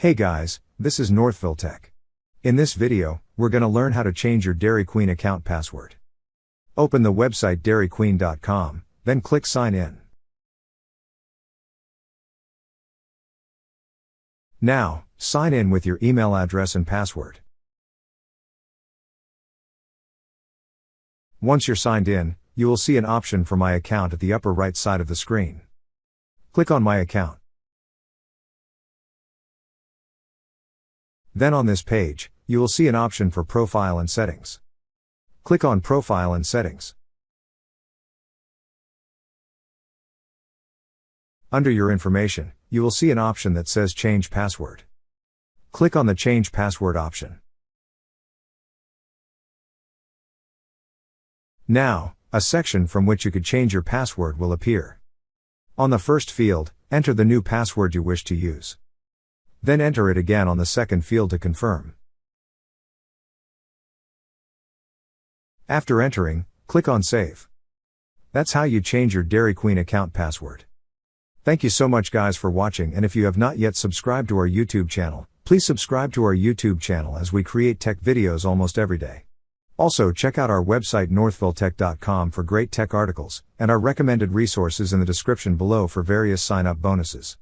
Hey guys, this is Northville Tech. In this video, we're gonna learn how to change your Dairy Queen account password. Open the website dairyqueen.com, then click Sign In. Now, sign in with your email address and password. Once you're signed in, you will see an option for My Account at the upper right side of the screen. Click on My Account. Then on this page, you will see an option for Profile and Settings. Click on Profile and Settings. Under your information, you will see an option that says Change Password. Click on the Change Password option. Now, a section from which you could change your password will appear. On the first field, enter the new password you wish to use. Then enter it again on the second field to confirm. After entering, click on Save. That's how you change your Dairy Queen account password. Thank you so much guys for watching, and if you have not yet subscribed to our YouTube channel, please subscribe to our YouTube channel as we create tech videos almost every day. Also check out our website northvilletech.com for great tech articles, and our recommended resources in the description below for various sign-up bonuses.